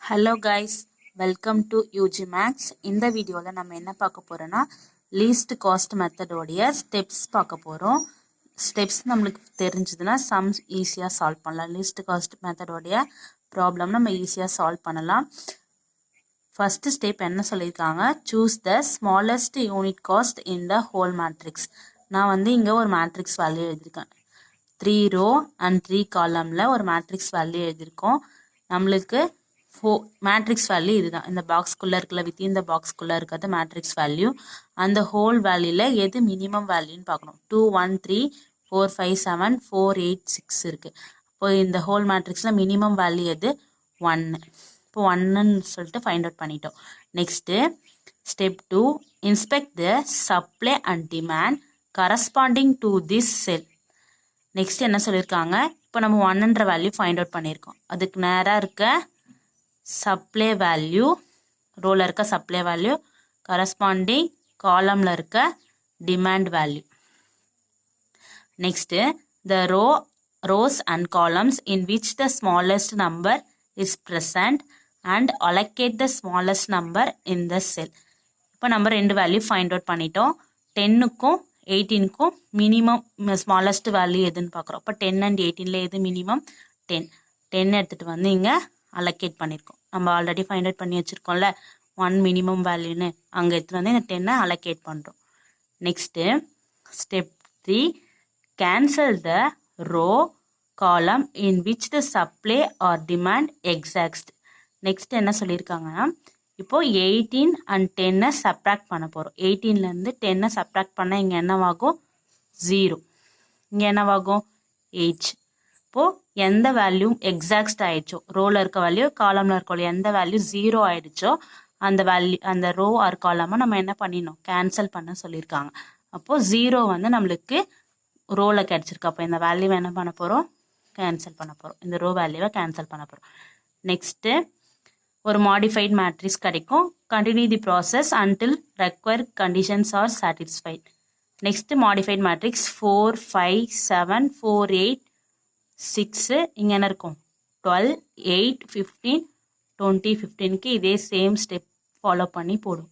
Hello guys, welcome to UG Max. இந்த வீடியோவில் நம்ம என்ன பார்க்க போகிறோன்னா லீஸ்ட் காஸ்ட் மெத்தடோடைய ஸ்டெப்ஸ் பார்க்க போகிறோம். ஸ்டெப்ஸ் நம்மளுக்கு தெரிஞ்சதுன்னா சம்ஸ் ஈஸியாக சால்வ் பண்ணலாம். லீஸ்ட் காஸ்ட் மெத்தடோடைய ப்ராப்ளம் நம்ம ஈஸியாக சால்வ் பண்ணலாம். ஃபஸ்ட்டு ஸ்டெப் என்ன சொல்லியிருக்காங்க, choose the smallest unit cost in the whole matrix. நான் இங்கே ஒரு மேட்ரிக்ஸ் வேல்யூ எழுதியிருக்கேன். 3 row and 3 columnல ஒரு மேட்ரிக்ஸ் வேல்யூ எழுதியிருக்கோம். நம்மளுக்கு மேட்ரிக்ஸ் வேல்யூ இதுதான். இந்த பாக்ஸ்குள்ளே இருக்கல, வித்தின் இந்த பாக்ஸ்குள்ளே இருக்கிறது மேட்ரிக்ஸ் வேல்யூ. அந்த ஹோல் வேல்யூவில் எது மினிமம் வேல்யூன்னு பார்க்கணும். 2 1 3 4 5 7 4 8 6 இருக்குது. இப்போ இந்த ஹோல் மேட்ரிக்ஸில் மினிமம் வேல்யூ எது? 1. இப்போ 1ன்னு சொல்லிட்டு ஃபைண்ட் அவுட் பண்ணிட்டோம். Next step 2, inspect the supply and demand corresponding to this sell. Next என்ன சொல்லியிருக்காங்க, இப்போ நம்ம 1ன்ற வேல்யூ ஃபைண்ட் அவுட் பண்ணியிருக்கோம். அதுக்கு நேராக இருக்க சப்ளை வேல்யூ, ரோவில் இருக்க சப்ளை வேல்யூ கரஸ்பாண்டிங் காலமில் இருக்க demand value. Next the rose and columns in which the smallest number is present and allocate the smallest number in the cell. இப்போ நம்ம 2 வேல்யூ ஃபைண்ட் அவுட் பண்ணிட்டோம். 10க்கும் 18க்கும் minimum smallest value எதுன்னு பார்க்குறோம். இப்போ 10 and 18ல் எது minimum? 10 எடுத்துகிட்டு இங்கே allocate பண்ணியிருக்கோம். நம்ம ஆல்ரெடி ஃபைண்ட் அவுட் பண்ணி வச்சுருக்கோம்ல 1 மினிமம் வேல்யூன்னு, அங்கே எடுத்துகிட்டு இந்த 10 allocate பண்ணுறோம். Next step 3, cancel the row column in which the supply or demand exact. Next என்ன சொல்லியிருக்காங்கன்னா, இப்போது 18 and 10 சப்ராக்ட் பண்ண போகிறோம். 18லேருந்து 10 சப்ராக்ட் பண்ணால் இங்கே என்னவாகும்? 0. இங்கே என்னவாகும்? 8. இப்போது எந்த வேல்யூ எக்ஸாக்ட் ஆயிடுச்சோ, ரோவில் இருக்க வேல்யூ காலமில் இருக்க வேல்யூ எந்த வேல்யூ 0 ஆயிடுச்சோ அந்த வேல்யூ, அந்த ரோ ஆர் காலமை நம்ம என்ன பண்ணிடணும்? கேன்சல் பண்ண சொல்லியிருக்காங்க. அப்போது 0 நம்மளுக்கு ரோவில் கிடச்சிருக்கு. அப்போ இந்த வேல்யூவை என்ன பண்ண போகிறோம்? கேன்சல் பண்ண போகிறோம். இந்த ரோ வேல்யூவை கேன்சல் பண்ண போகிறோம். நெக்ஸ்ட்டு ஒரு மாடிஃபைட் மேட்ரிக்ஸ் கிடைக்கும். Continue the process until required conditions are satisfied. Next modified matrix 4 5 7 4 8 6 இங்கே என்ன இருக்கும்? 12 8 15 20 15க்கு இதே சேம் ஸ்டெப் ஃபாலோ பண்ணி போடும்.